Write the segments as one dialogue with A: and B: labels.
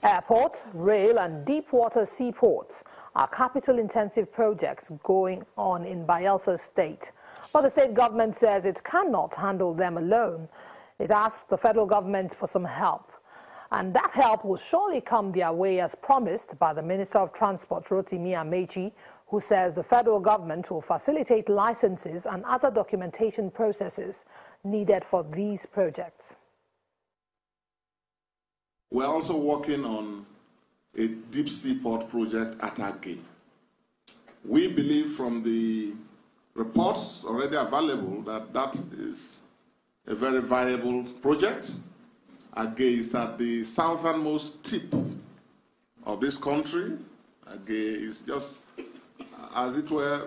A: Airport, rail and deep water seaports are capital-intensive projects going on in Bayelsa State. But the state government says it cannot handle them alone. It asked the federal government for some help. And that help will surely come their way as promised by the Minister of Transport, Rotimi Amechi, who says the federal government will facilitate licenses and other documentation processes needed for these projects.
B: We're also working on a deep sea port project at Kogi. We believe from the reports already available that that is a very viable project. Kogi is at the southernmost tip of this country. Kogi is just, as it were,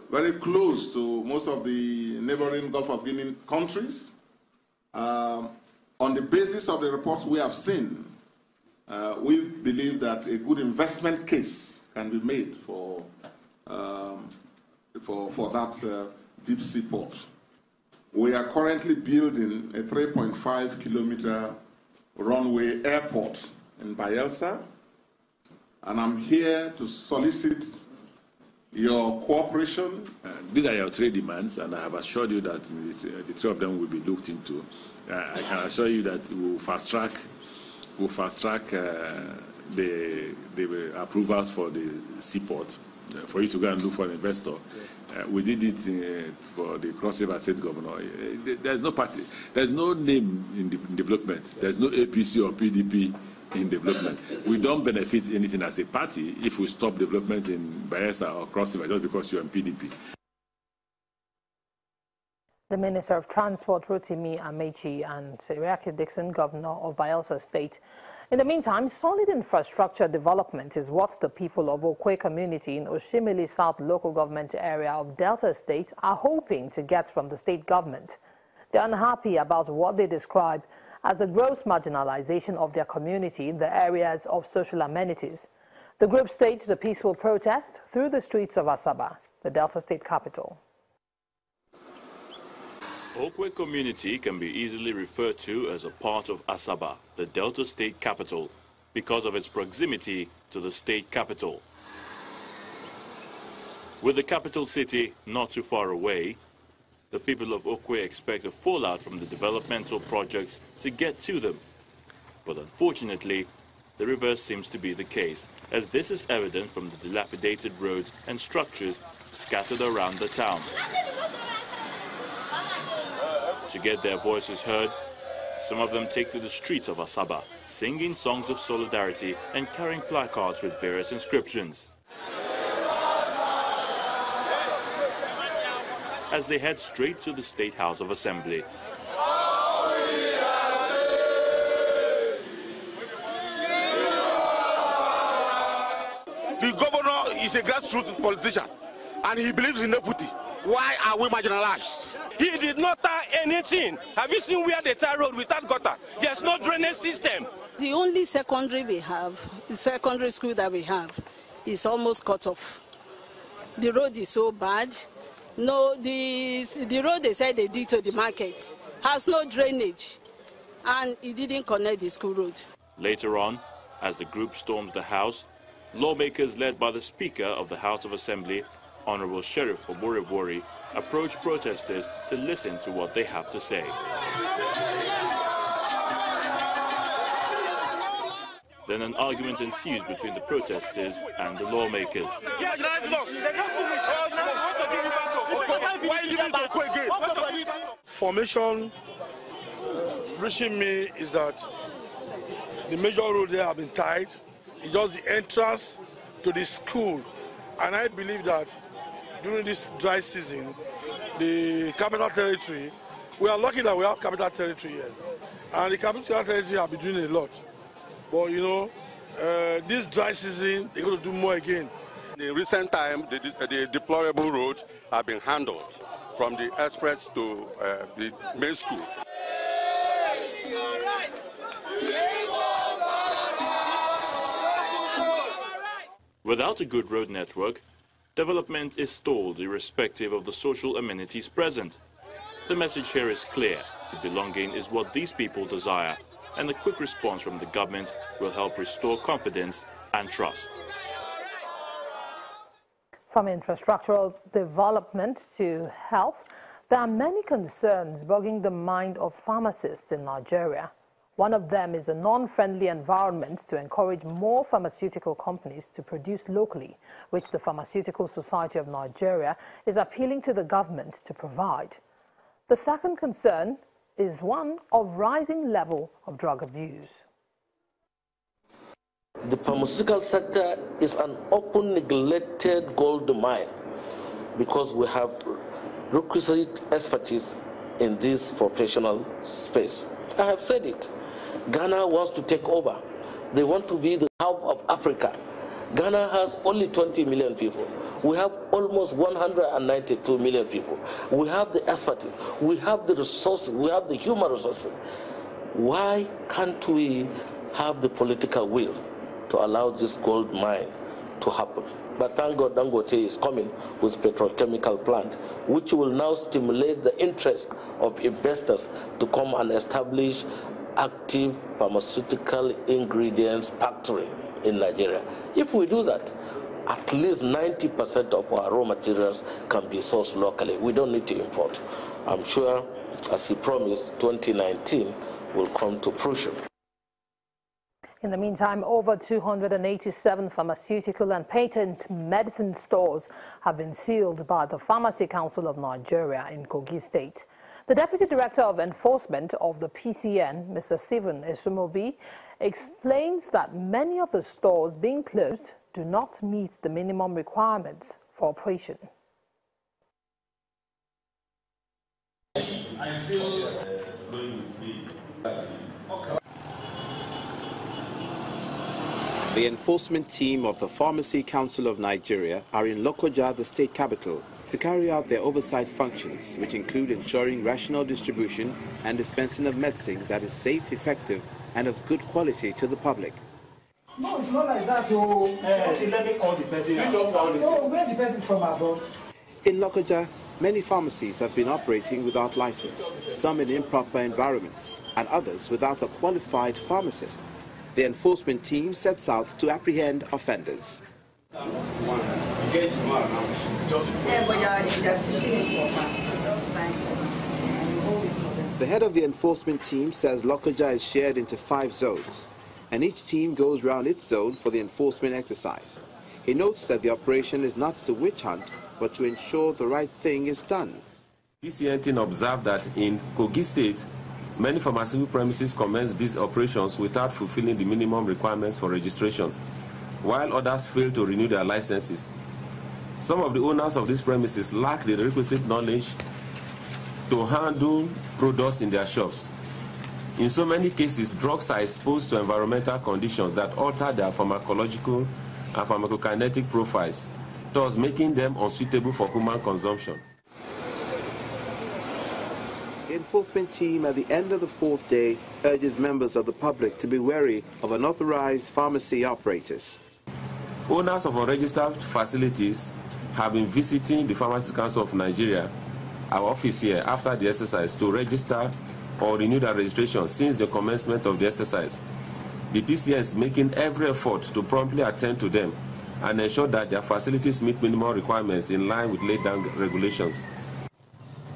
B: very close to most of the neighboring Gulf of Guinea countries. On the basis of the reports we have seen, we believe that a good investment case can be made for that deep sea port. We are currently building a 3.5-kilometer runway airport in Bayelsa, and I'm here to solicit your cooperation.
C: These are your three demands, and I have assured you that the three of them will be looked into. I can assure you that we'll fast track the approvals for the seaport for you to go and look for an investor. We did it for the Cross River State Governor. There's no party, there's no name in development. There's no APC or PDP in development. We don't benefit anything as a party if we stop development in Bayelsa or Cross River just because you're in PDP.
A: The Minister of Transport, Rotimi Amechi, and Seriake Dixon, Governor of Bayelsa State. In the meantime, solid infrastructure development is what the people of Okwe community in Oshimili South local government area of Delta State are hoping to get from the state government. They're unhappy about what they describe as the gross marginalization of their community in the areas of social amenities. The group staged a peaceful protest through the streets of Asaba, the Delta State capital.
D: Okwe community can be easily referred to as a part of Asaba, the Delta State capital, because of its proximity to the state capital. With the capital city not too far away, the people of Okwe expect a fallout from the developmental projects to get to them. But unfortunately, the reverse seems to be the case, as this is evident from the dilapidated roads and structures scattered around the town. To get their voices heard, some of them take to the streets of Asaba, singing songs of solidarity and carrying placards with various inscriptions. As they head straight to the State House of Assembly.
E: The governor is a grassroots politician and he believes in equity. Why are we marginalized?
F: He did not tar anything. Have you seen where they tar road without gutter? There's no drainage system.
G: The only secondary school that we have is almost cut off. The road is so bad. No, the road they said they did to the market has no drainage, and it didn't connect the school road.
D: Later on, as the group storms the house, lawmakers led by the Speaker of the House of Assembly, Honorable Sheriff Oborevori, approach protesters to listen to what they have to say. Then an argument ensues between the protesters and the lawmakers.
E: Formation reaching me is that the major road there have been tied. It's just the entrance to the school, and I believe that during this dry season, the capital territory, we are lucky that we have capital territory here. And the capital territory have been doing a lot. But you know, this dry season, they're going to do more again.
H: In recent times, the deplorable road have been handled from the express to the main school.
D: Without a good road network, development is stalled irrespective of the social amenities present. The message here is clear. Belonging is what these people desire. and a quick response from the government will help restore confidence and trust.
A: From infrastructural development to health, there are many concerns bogging the mind of pharmacists in Nigeria. One of them is the non-friendly environment to encourage more pharmaceutical companies to produce locally, which the Pharmaceutical Society of Nigeria is appealing to the government to provide. The second concern is one of rising level of drug abuse.
I: The pharmaceutical sector is an open, neglected gold mine because we have requisite expertise in this professional space. I have said it. Ghana wants to take over. They want to be the hub of Africa. Ghana has only 20 million people. We have almost 192 million people. We have the expertise. We have the resources. We have the human resources. Why can't we have the political will to allow this gold mine to happen? But thank God Dangote is coming with petrochemical plant, which will now stimulate the interest of investors to come and establish active pharmaceutical ingredients factory in Nigeria. If we do that, at least 90% of our raw materials can be sourced locally. We don't need to import. I'm sure, as he promised, 2019 will come to fruition.
A: In the meantime, over 287 pharmaceutical and patent medicine stores have been sealed by the Pharmacy Council of Nigeria in Kogi State. The Deputy Director of Enforcement of the PCN, Mr. Stephen Esumobi, explains that many of the stores being closed do not meet the minimum requirements for operation.
J: I feel going with me.
K: The enforcement team of the Pharmacy Council of Nigeria are in Lokoja, the state capital, to carry out their oversight functions, which include ensuring rational distribution and dispensing of medicine that is safe, effective, and of good quality to the public.
L: No, it's not like that. Let me call the person. No, where the person from abroad?
K: In Lokoja, many pharmacies have been operating without license, some in improper environments, and others without a qualified pharmacist. The enforcement team sets out to apprehend offenders. The head of the enforcement team says Lokoja is shared into 5 zones, and each team goes round its zone for the enforcement exercise. He notes that the operation is not to witch hunt, but to ensure the right thing is done.
J: PCN team observed that in Kogi State, many pharmaceutical premises commence these operations without fulfilling the minimum requirements for registration, while others fail to renew their licenses. Some of the owners of these premises lack the requisite knowledge to handle products in their shops. In so many cases, drugs are exposed to environmental conditions that alter their pharmacological and pharmacokinetic profiles, thus making them unsuitable for human consumption.
K: The enforcement team at the end of the 4th day urges members of the public to be wary of unauthorized pharmacy operators.
J: Owners of unregistered facilities have been visiting the Pharmacy Council of Nigeria, our office here, after the exercise to register or renew their registration since the commencement of the exercise. The PCN is making every effort to promptly attend to them and ensure that their facilities meet minimum requirements in line with laid down regulations.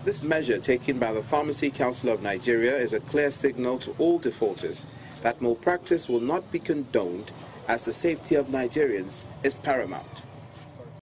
K: This measure taken by the Pharmacy Council of Nigeria is a clear signal to all defaulters that malpractice will not be condoned, as the safety of Nigerians is paramount.